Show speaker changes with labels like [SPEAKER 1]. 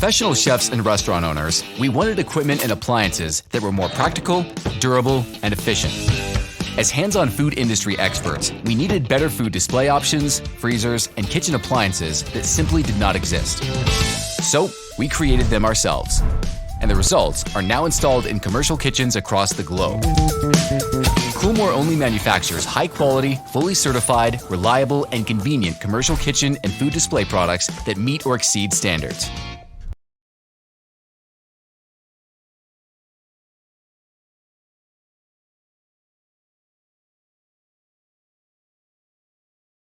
[SPEAKER 1] professional chefs and restaurant owners, we wanted equipment and appliances that were more practical, durable, and efficient. As hands-on food industry experts, we needed better food display options, freezers, and kitchen appliances that simply did not exist. So, we created them ourselves. And the results are now installed in commercial kitchens across the globe. KoolMore only manufactures high-quality, fully certified, reliable, and convenient commercial kitchen and food display products that meet or exceed standards.